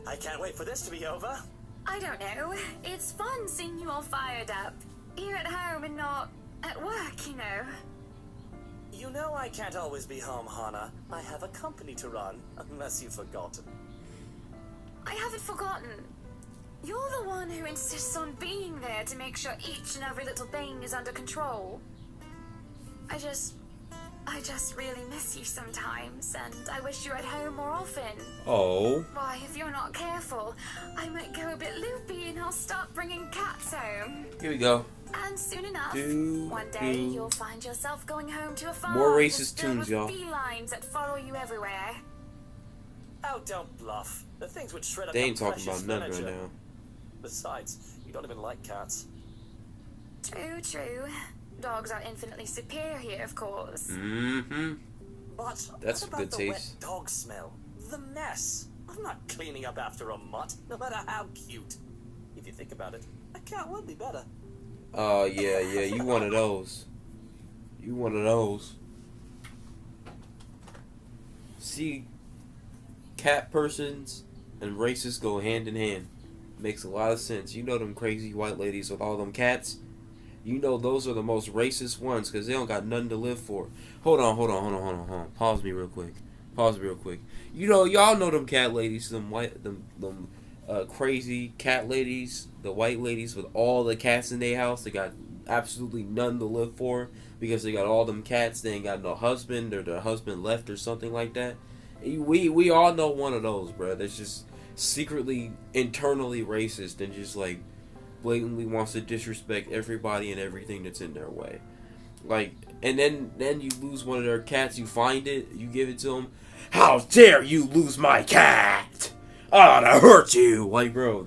I can't wait for this to be over. I don't know. It's fun seeing you all fired up. Here at home and not at work, you know. You know I can't always be home, Hana. I have a company to run, unless you've forgotten. I haven't forgotten. You're the one who insists on being there to make sure each and every little thing is under control. I just really miss you sometimes, and I wish you were at home more often. Oh. Why, if you're not careful, I might go a bit loopy and I'll start bringing cats home. Here we go. And soon enough, one day you'll find yourself going home to a farm. More racist tunes, y'all. Felines that follow you everywhere. Oh, don't bluff. The things would shred up They ain't your talking precious about none right furniture. now. Besides, you don't even like cats. True, true. Dogs are infinitely superior, of course. Mm-hmm. But That's what a about good the taste. wet dog smell? The mess. I'm not cleaning up after a mutt, no matter how cute. If you think about it, a cat would be better. Oh, yeah, you one of those. You one of those. See, cat persons and racists go hand in hand. Makes a lot of sense. You know them crazy white ladies with all them cats? You know those are the most racist ones because they don't got nothing to live for. Hold on. Pause me real quick. You know, y'all know them cat ladies, them crazy cat ladies, the white ladies with all the cats in their house. They got absolutely nothing to live for because they got all them cats. They ain't got no husband or their husband left or something like that. We all know one of those, bro. That's just secretly, internally racist and just like blatantly wants to disrespect everybody and everything that's in their way. Like, and then you lose one of their cats, you find it, you give it to them. How dare you lose my cat? I ought to hurt you. Like, bro,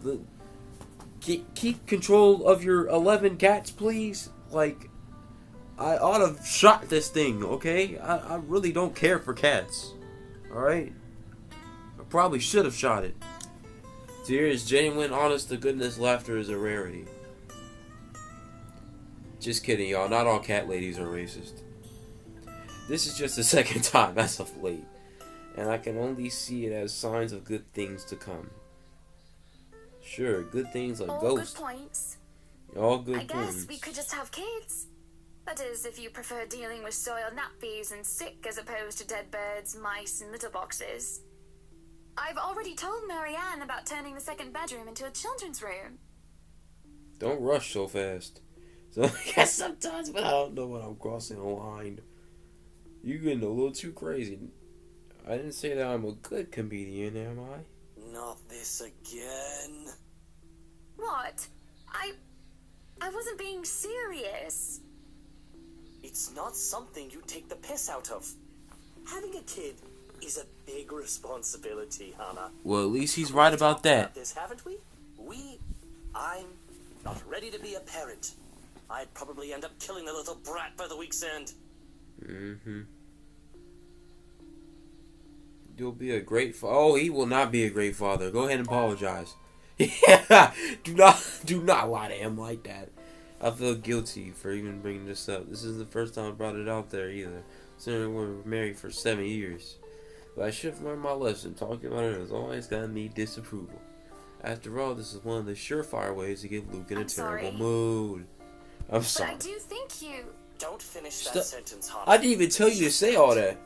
keep control of your 11 cats, please. Like, I ought to have shot this thing, okay? I really don't care for cats. Alright? I probably should have shot it. Tears, genuine, honest to goodness laughter is a rarity. Just kidding, y'all. Not all cat ladies are racist. This is just the second time as of late, and I can only see it as signs of good things to come. Sure, good things like All ghosts. good points. All good I guess points. we could just have kids. That is, if you prefer dealing with soiled nappies and sick as opposed to dead birds, mice, and litter boxes. I've already told Marianne about turning the second bedroom into a children's room. Don't rush so fast. So, yeah, sometimes, but I don't know when I'm crossing a line. You getting a little too crazy. I didn't say that I'm a good comedian, am I? Not this again. What? I wasn't being serious. It's not something you take the piss out of. Having a kid is a big responsibility, Hana. Well, at least he's right about that. This, haven't we? I'm not ready to be a parent. I'd probably end up killing the little brat by the week's end. You'll be a great oh, he will not be a great father. Go ahead and apologize. Yeah, do not lie to him like that. I feel guilty for even bringing this up. This isn't the first time I brought it out there either. Considering we were married for 7 years. But I should have learned my lesson. Talking about it has always gotten me disapproval. After all, this is one of the surefire ways to get Luke in a terrible mood. I'm sorry. But I do think you... Don't finish that sentence, Hana. I didn't even tell you to say all that.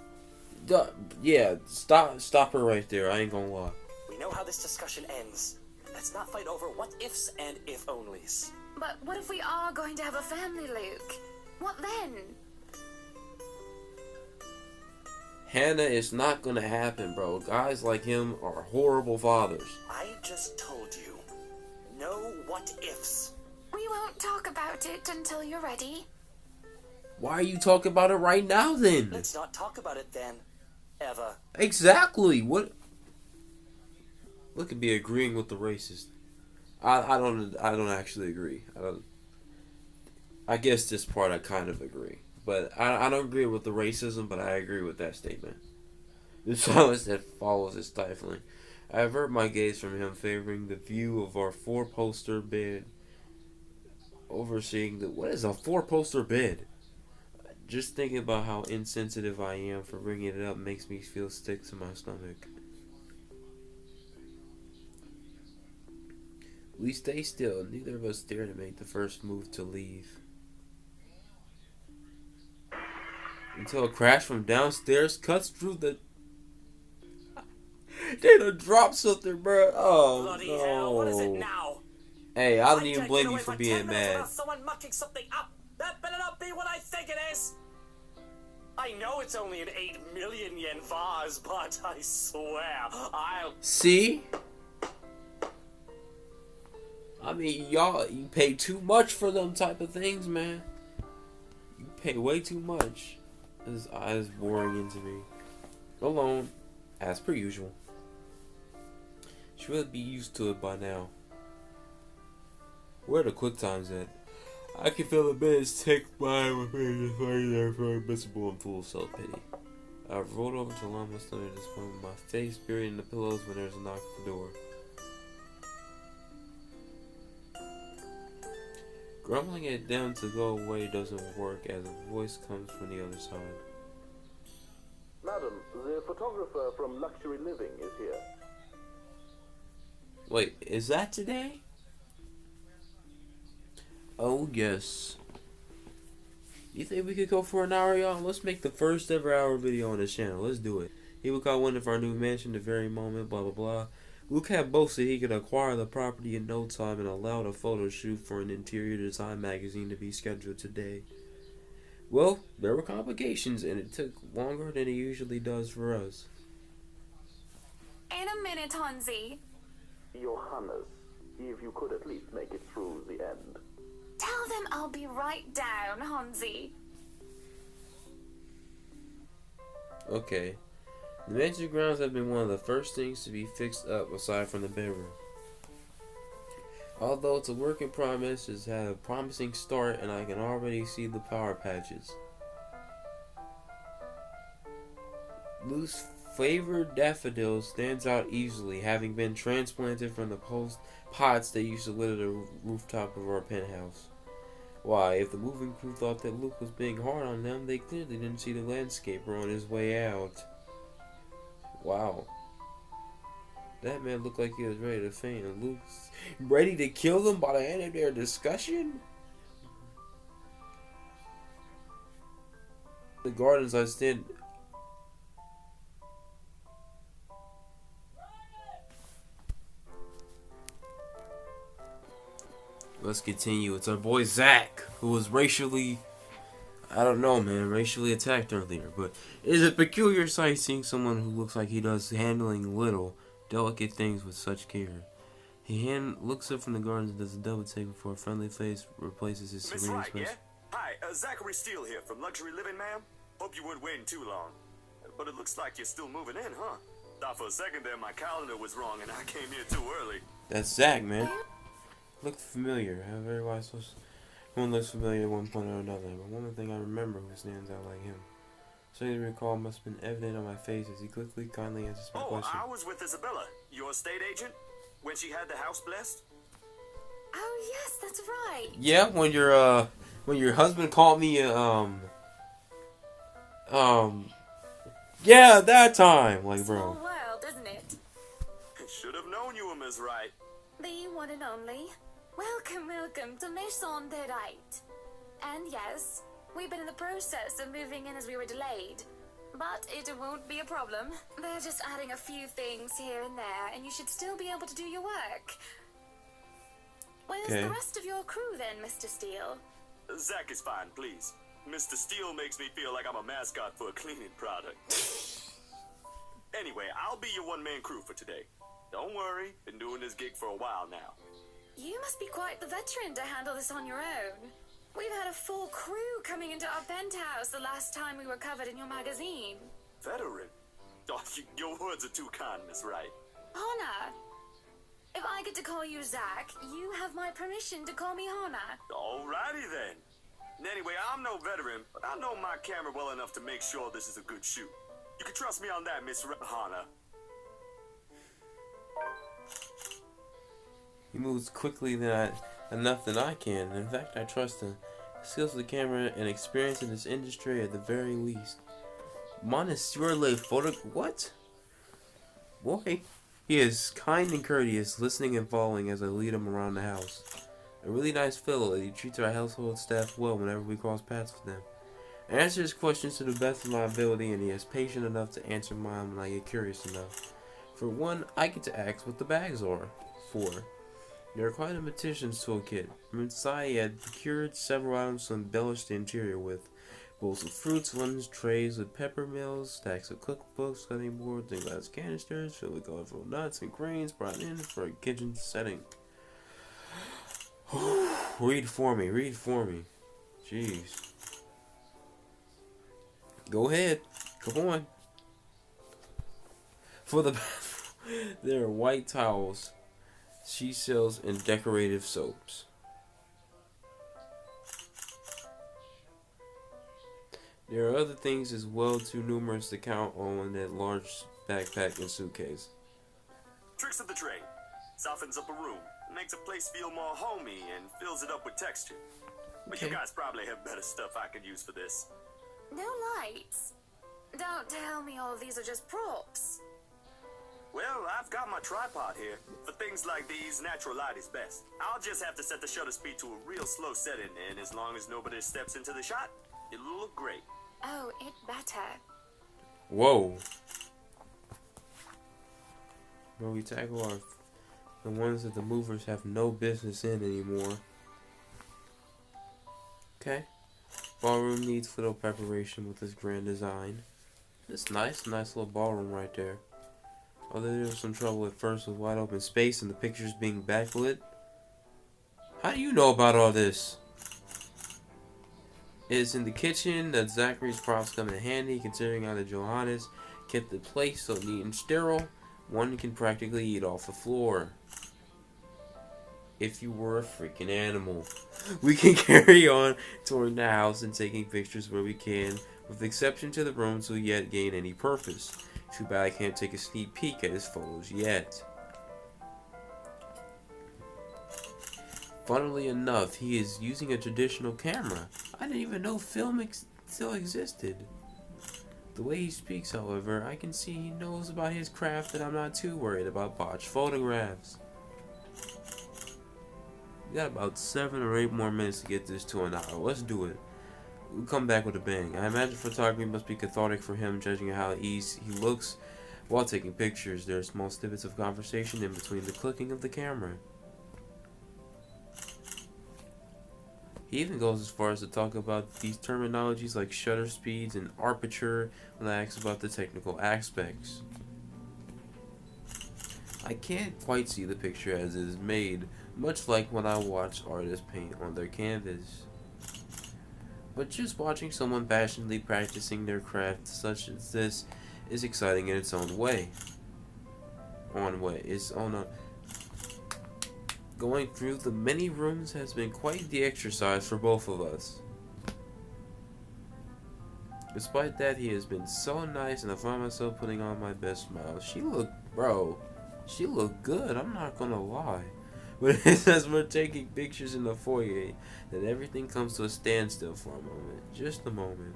Yeah, stop her right there. I ain't gonna lie. We know how this discussion ends. Let's not fight over what ifs and if onlys. But what if we are going to have a family, Luke? What then? Hannah, it's not gonna happen, bro. Guys like him are horrible fathers. I just told you. No what ifs. We won't talk about it until you're ready. Why are you talking about it right now then? Let's not talk about it then. Ever. Exactly. What? Look at me agreeing with the racist. I don't actually agree. I guess this part I kind of agree. But I don't agree with the racism, but I agree with that statement. The silence that follows is stifling. I avert my gaze from him, favoring the view of our four-poster bed. Overseeing the... What is a four-poster bed? Just thinking about how insensitive I am for bringing it up makes me feel sick to my stomach. We stay still. Neither of us dare to make the first move to leave. Until a crash from downstairs cuts through the... They done dropped something, bro. Oh, bloody no. hell, what is it now? Hey, I don't even blame you for being mad. Someone mucking something up. That better not be what I think it is. I know it's only an 8 million yen vase, but I swear I'll... See? I mean, y'all, you pay too much for them type of things, man. You pay way too much. His eyes boring into me. Alone, as per usual. Should really be used to it by now. Where are the quick times at? I can feel the minutes tick by with me just laying there for invincible and full of self-pity. I've rolled over to lie my stomach at this point with my face buried in the pillows when there's a knock at the door. Grumbling it down to go away doesn't work as a voice comes from the other side. Madam, the photographer from Luxury Living is here. Wait, is that today? Oh, yes. You think we could go for an hour, y'all? Let's make the first ever hour video on this channel. Let's do it. He would call one of our new mansion the very moment, blah, blah, blah. Luke had boasted he could acquire the property in no time and allowed a photo shoot for an interior design magazine to be scheduled today. Well, there were complications, and it took longer than it usually does for us. In a minute, Hansi. Your Highness, if you could at least make it through the end. Tell them I'll be right down, Hansi. Okay. The mansion grounds have been one of the first things to be fixed up aside from the bedroom. Although it's a work in progress, it's had a promising start and I can already see the power patches. Luke's favored daffodil stands out easily, having been transplanted from the pots that used to litter the rooftop of our penthouse. Why, if the moving crew thought that Luke was being hard on them, they clearly didn't see the landscaper on his way out. Wow. That man looked like he was ready to faint, and Luke's ready to kill them by the end of their discussion? The gardens I stand... Let's continue. It's our boy Zach, who was racially... I don't know, man, racially attacked earlier, but it is a peculiar sight seeing someone who looks like he does handling little, delicate things with such care. He looks up from the gardens and does a double take before a friendly face replaces his serene expression. Hi, Zachary Steele here from Luxury Living, ma'am. Hope you weren't waiting too long. But it looks like you're still moving in, huh? Thought for a second there my calendar was wrong and I came here too early. That's Zach, man. Looked familiar. Everybody's supposed one looks familiar at one point or another, but one thing I remember who stands out like him. Something to recall must have been evident on my face as he quickly, kindly answers my question. I was with Isabella, your estate agent, when she had the house blessed. Oh yes, that's right. Yeah, when your husband called me, yeah, that time, like, Small bro. world, isn't it? Should have known you were Miss Wright. The one and only. Welcome to Maison de Right. And yes, we've been in the process of moving in as we were delayed. But it won't be a problem. They're just adding a few things here and there, and you should still be able to do your work. Where's the rest of your crew then, Mr. Steele? Zach is fine, please. Mr. Steele makes me feel like I'm a mascot for a cleaning product. Anyway, I'll be your one-man crew for today. Don't worry, been doing this gig for a while now. You must be quite the veteran to handle this on your own. We've had a full crew coming into our penthouse the last time we were covered in your magazine. Veteran? Oh, your words are too kind, Miss Wright. Hannah, if I get to call you Zach, you have my permission to call me Hannah. Alrighty then. Anyway, I'm no veteran, but I know my camera well enough to make sure this is a good shoot. You can trust me on that, Miss Hannah. He moves quickly enough than I can. In fact, I trust him. Skills of the camera and experience in this industry at the very least. Monsieur Le Photo... What? Boy, he is kind and courteous, listening and following as I lead him around the house. A really nice fellow, and he treats our household staff well whenever we cross paths with them. I answer his questions to the best of my ability, and he is patient enough to answer mine when I get curious enough. For one, I get to ask what the bags are for. They're quite a meticulous toolkit. From inside, he had procured several items to embellish the interior with. Bowls of fruits, lemons, trays with pepper mills, stacks of cookbooks, cutting boards, and glass canisters filled with colorful nuts and grains brought in for a kitchen setting. Read for me. Jeez. Go ahead. Come on. For the bathroom, there are white towels, she sells, and decorative soaps. There are other things as well, too numerous to count on that large backpack and suitcase. Tricks of the trade. Softens up a room, makes a place feel more homey, and fills it up with texture. But you guys probably have better stuff I could use for this. No lights. Don't tell me all of these are just props. Well, I've got my tripod here. For things like these, natural light is best. I'll just have to set the shutter speed to a real slow setting, and as long as nobody steps into the shot, it'll look great. Oh, it better. Whoa. Where we tackle the ones that the movers have no business in anymore. Okay. Ballroom needs little preparation with this grand design. It's nice little ballroom right there. Although there was some trouble at first with wide open space and the pictures being backlit. How do you know about all this? It's in the kitchen that Zachary's props come in handy, considering how the Johannes kept the place so neat and sterile, one can practically eat off the floor. If you were a freaking animal. We can carry on touring the house and taking pictures where we can, with exception to the rooms will yet gain any purpose. Too bad I can't take a sneak peek at his photos yet. Funnily enough, he is using a traditional camera. I didn't even know film still existed. The way he speaks, however, I can see he knows about his craft and I'm not too worried about botched photographs. We got about 7 or 8 more minutes to get this to an hour. Let's do it. We'll come back with a bang. I imagine photography must be cathartic for him, judging how easy he looks while taking pictures. There are small snippets of conversation in between the clicking of the camera. He even goes as far as to talk about these terminologies like shutter speeds and aperture when I ask about the technical aspects. I can't quite see the picture as it is made, much like when I watch artists paint on their canvas. But just watching someone passionately practicing their craft such as this is exciting in its own way. Going through the many rooms has been quite the exercise for both of us. Despite that, he has been so nice, and I find myself putting on my best smile. She looked good, I'm not gonna lie. But as we're taking pictures in the foyer, then everything comes to a standstill for a moment. Just a moment.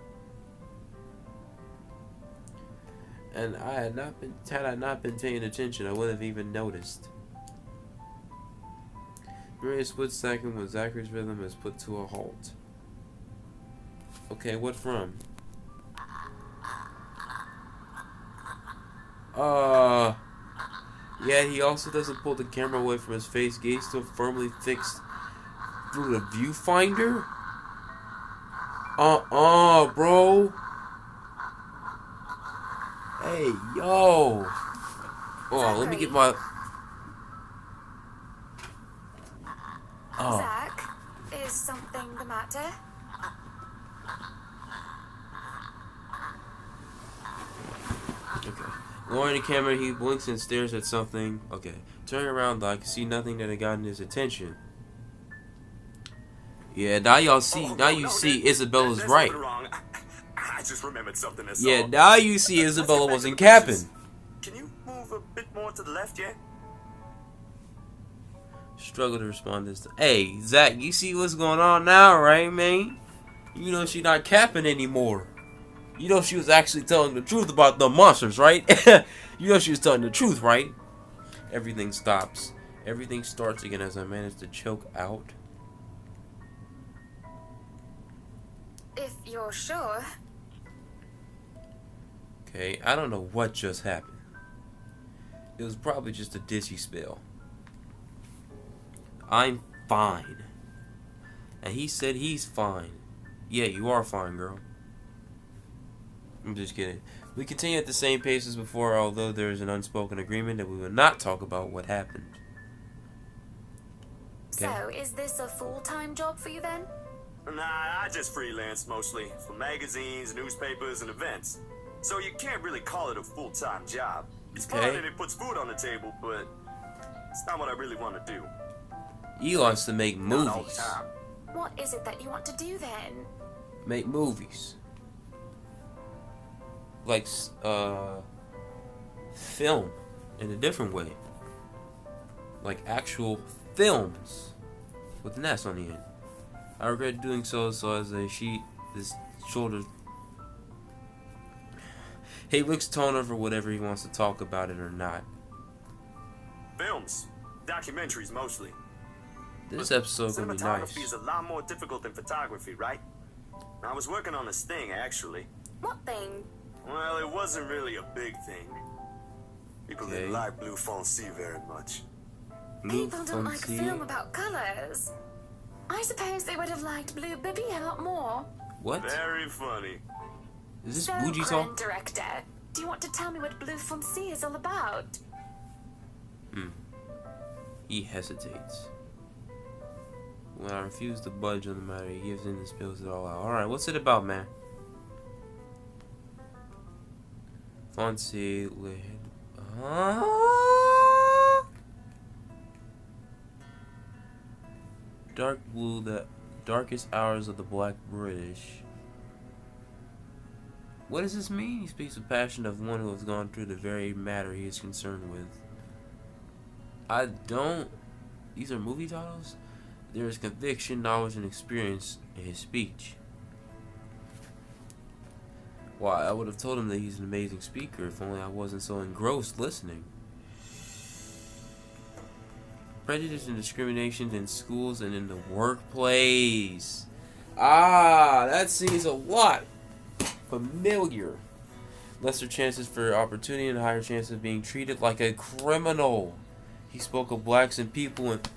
And had I not been paying attention, I wouldn't have even noticed. Merely a split second when Zachary's rhythm is put to a halt. Okay, what from? Yeah, he also doesn't pull the camera away from his face, gaze still firmly fixed through the viewfinder? Bro. Hey, yo. Oh, let me get my... Oh. Zach, is something the matter? Okay. Lowering the camera, he blinks and stares at something. Okay. Turning around, I can see nothing that had gotten his attention. Yeah, now y'all see. Now you see Isabella's right. Wrong. I just remembered something. Yeah, now you see Isabella wasn't capping. Can you move a bit more to the left, yeah? Struggle to respond this time. Hey, Zach, you see what's going on now, right, man? You know she not capping anymore. You know she was actually telling the truth about the monsters, right? You know she was telling the truth, right? Everything stops. Everything starts again as I manage to choke out. If you're sure. Okay, I don't know what just happened. It was probably just a dizzy spell. I'm fine. And he said he's fine. Yeah, you are fine, girl. I'm just kidding. We continue at the same pace as before, although there is an unspoken agreement that we will not talk about what happened. Okay. So, is this a full-time job for you then? Nah, I just freelance mostly for magazines, newspapers, and events. So you can't really call it a full-time job. It's fun and it puts food on the table, but it's not what I really want to do. He wants to make movies. Not all the time. What is it that you want to do then? Make movies. Like, film in a different way. Like actual films with an S on the end. I regret doing so as this shoulder. He looks tone over whatever he wants to talk about it or not. Films. Documentaries mostly. This episode's gonna be nice. Cinematography is a lot more difficult than photography, right? I was working on this thing, actually. What thing? Well, it wasn't really a big thing. People didn't like Blue Fonzie very much. People don't like film about colors. I suppose they would have liked Blue Bibby a lot more. What? Very funny. Is this so, Bougie talk? Director, do you want to tell me what Blue Fonzie is all about? He hesitates. When I refuse to budge on the matter, he gives in and spills it all out. Alright, what's it about, man? Fonzie led. Dark blue, the darkest hours of the Black British. What does this mean? He speaks with passion of one who has gone through the very matter he is concerned with. I don't. These are movie titles? There is conviction, knowledge, and experience in his speech. Why, I would have told him that he's an amazing speaker if only I wasn't so engrossed listening. Prejudice and discrimination in schools and in the workplace. Ah, that seems a lot familiar. Lesser chances for opportunity and higher chances of being treated like a criminal. He spoke of blacks and people and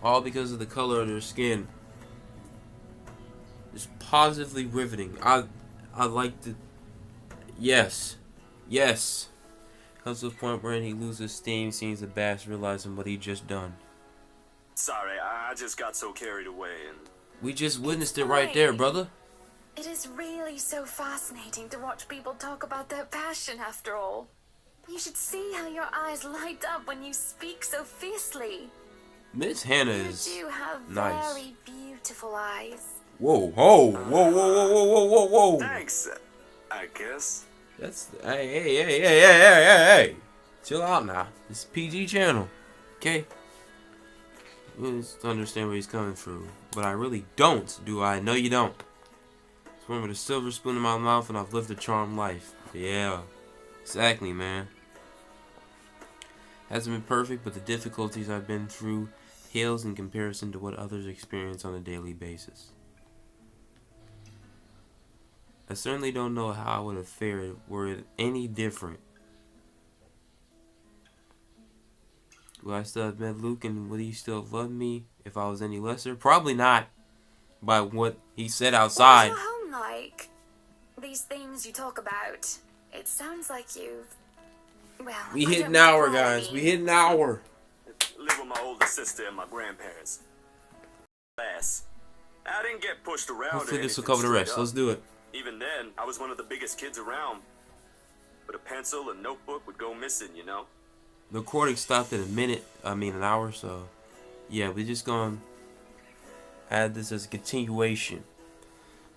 all because of the color of their skin. It's positively riveting. I like to. Yes. Comes to a point where he loses steam, seeing the bass, realizing what he just done. Sorry, I just got so carried away and. We just witnessed it right there, brother. It is really so fascinating to watch people talk about their passion after all. You should see how your eyes light up when you speak so fiercely. Miss Hannah is You do have nice. very beautiful eyes. Whoa, whoa, whoa, whoa, whoa, whoa, whoa, whoa, whoa. Thanks, I guess. That's hey. Chill out now. It's a PG channel. Okay? You just understand where he's coming through. But I really don't, do I? No, you don't. Swim with a silver spoon in my mouth and I've lived a charmed life. Yeah. Exactly, man. Hasn't been perfect, but the difficulties I've been through pales in comparison to what others experience on a daily basis. I certainly don't know how I would have fared were it any different. Would I still have met Luke and would he still have loved me if I was any lesser? Probably not. By what he said outside. What's your home like? These things you talk about. It sounds like you've... Well, We I hit don't an know hour, what I guys. mean. We hit an hour. Live with my older sister and my grandparents. Last. I didn't get pushed around. Hopefully or this will anything cover the rest. straight up. Let's do it. Even then, I was one of the biggest kids around. But a pencil and notebook would go missing, you know? The recording stopped at an hour, so yeah, we're just gonna add this as a continuation.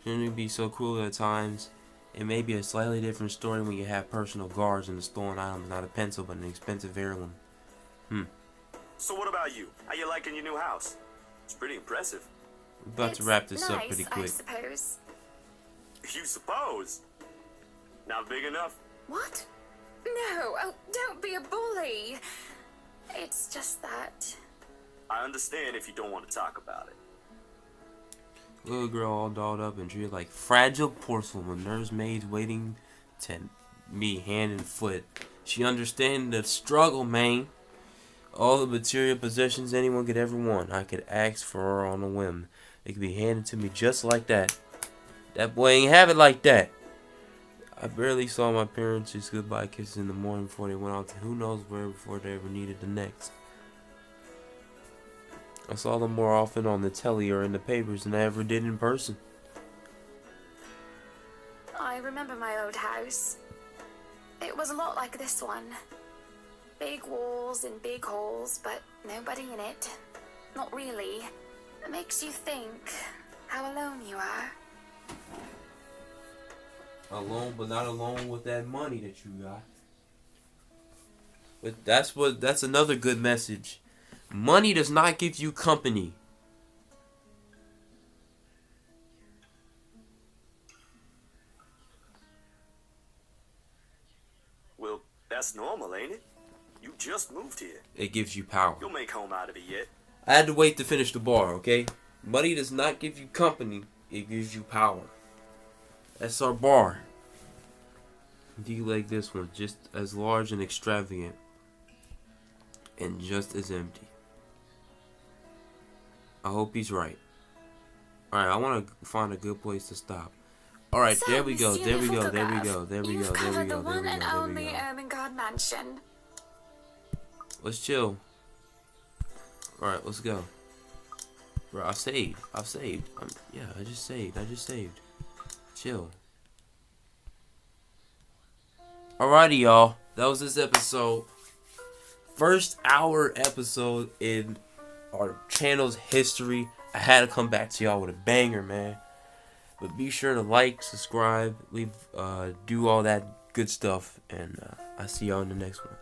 Shouldn't it be so cruel at times? It may be a slightly different story when you have personal guards and the stolen item is not a pencil but an expensive heirloom. So what about you? How you liking your new house? It's pretty impressive. We're about to wrap this up pretty I quick. suppose. You suppose? Not big enough? What? No, oh, don't be a bully. It's just that... I understand if you don't want to talk about it. Little girl all dolled up and treated like fragile porcelain with nursemaids waiting to be hand and foot. She understand the struggle, man. All the material possessions anyone could ever want, I could ask for her on a whim. It could be handed to me just like that. That boy ain't have it like that. I barely saw my parents just goodbye kisses in the morning before they went out to who knows where before they ever needed the next. I saw them more often on the telly or in the papers than I ever did in person. I remember my old house. It was a lot like this one. Big walls and big halls, but nobody in it. Not really. It makes you think how alone you are. Alone, but not alone with that money that you got. But that's another good message. Money does not give you company. Well, that's normal, ain't it? You just moved here. It gives you power. You'll make home out of it yet. I had to wait to finish the bar, okay? Money does not give you company. It gives you power. That's our bar. Do you like this one? Just as large and extravagant. And just as empty. I hope he's right. Alright, I want to find a good place to stop. Alright, So, there we go, Monsieur there we go, Photograph, there we go, there we you've go, there we covered go, the there one we and go, there we only go. Ermengarde mansion. Let's chill. Alright, let's go. Bro, I've saved. I just saved. Chill. Alrighty, y'all. That was this episode. First hour episode in our channel's history. I had to come back to y'all with a banger, man. But be sure to like, subscribe, leave, do all that good stuff. And I see y'all in the next one.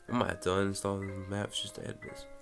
I might have to uninstall the maps just to edit this.